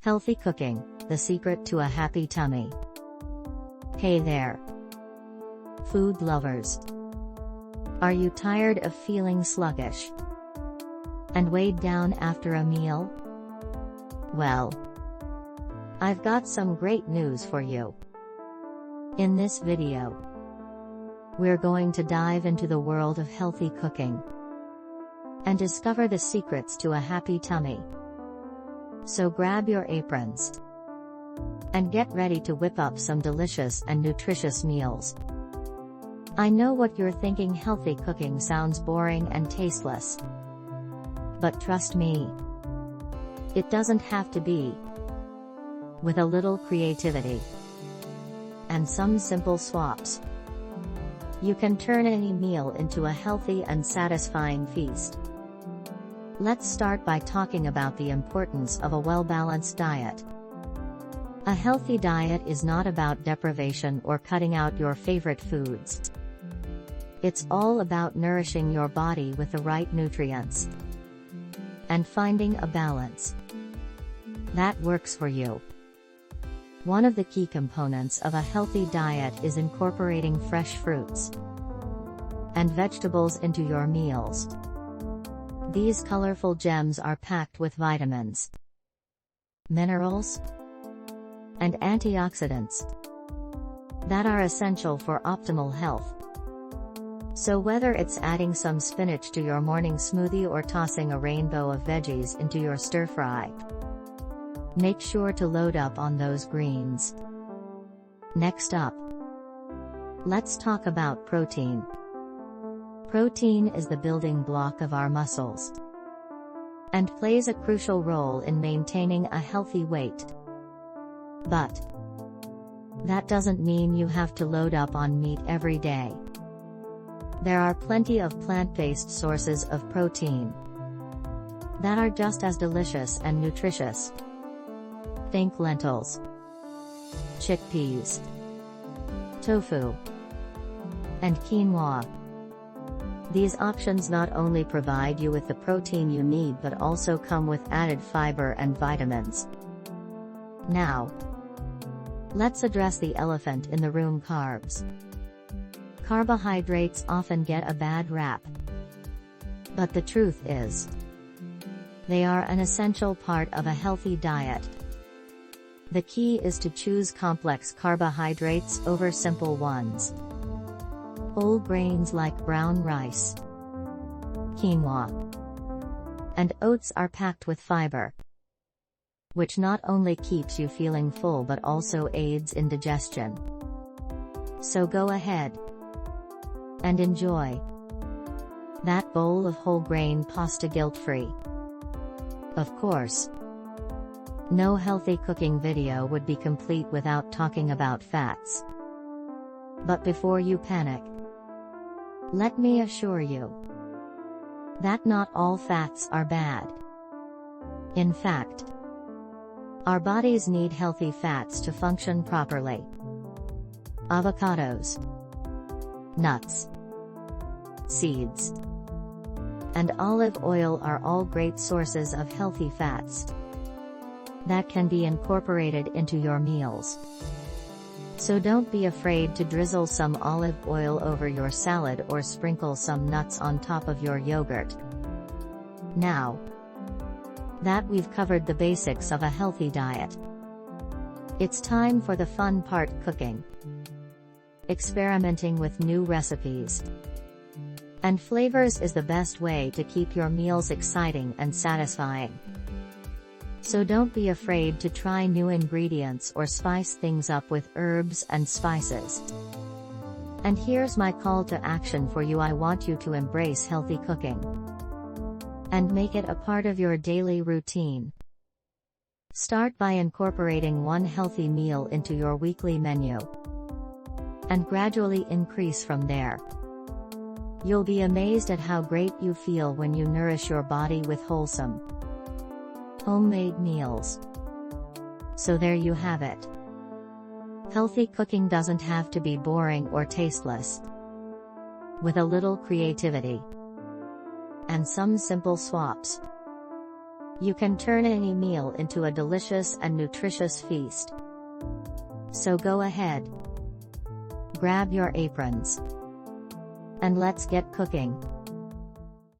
Healthy cooking, the secret to a happy tummy. Hey there, food lovers. Are you tired of feeling sluggish and weighed down after a meal? Well, I've got some great news for you. In this video, we're going to dive into the world of healthy cooking and discover the secrets to a happy tummy. So grab your aprons and get ready to whip up some delicious and nutritious meals. I know what you're thinking: healthy cooking sounds boring and tasteless. But trust me, it doesn't have to be. With a little creativity and some simple swaps, you can turn any meal into a healthy and satisfying feast. Let's start by talking about the importance of a well-balanced diet. A healthy diet is not about deprivation or cutting out your favorite foods. It's all about nourishing your body with the right nutrients and finding a balance that works for you. One of the key components of a healthy diet is incorporating fresh fruits and vegetables into your meals. These colorful gems are packed with vitamins, minerals, and antioxidants that are essential for optimal health. So whether it's adding some spinach to your morning smoothie or tossing a rainbow of veggies into your stir-fry, make sure to load up on those greens. Next up, let's talk about protein. Protein is the building block of our muscles and plays a crucial role in maintaining a healthy weight. But that doesn't mean you have to load up on meat every day. There are plenty of plant-based sources of protein that are just as delicious and nutritious. Think lentils, chickpeas, tofu, and quinoa. These options not only provide you with the protein you need but also come with added fiber and vitamins. Now, let's address the elephant in the room: carbs. Carbohydrates often get a bad rap. But the truth is, they are an essential part of a healthy diet. The key is to choose complex carbohydrates over simple ones. Whole grains like brown rice, quinoa, and oats are packed with fiber, which not only keeps you feeling full but also aids in digestion. So go ahead and enjoy that bowl of whole grain pasta guilt-free. Of course, no healthy cooking video would be complete without talking about fats. But before you panic, let me assure you that not all fats are bad. In fact, our bodies need healthy fats to function properly. Avocados, nuts, seeds, and olive oil are all great sources of healthy fats that can be incorporated into your meals. So don't be afraid to drizzle some olive oil over your salad or sprinkle some nuts on top of your yogurt. Now that we've covered the basics of a healthy diet, it's time for the fun part: cooking. Experimenting with new recipes and flavors is the best way to keep your meals exciting and satisfying. So don't be afraid to try new ingredients or spice things up with herbs and spices. And here's my call to action for you: I want you to embrace healthy cooking and make it a part of your daily routine. Start by incorporating one healthy meal into your weekly menu and gradually increase from there. You'll be amazed at how great you feel when you nourish your body with wholesome, homemade meals. So there you have it. Healthy cooking doesn't have to be boring or tasteless. With a little creativity and some simple swaps, You can turn any meal into a delicious and nutritious feast. So go ahead. Grab your aprons. And let's get cooking.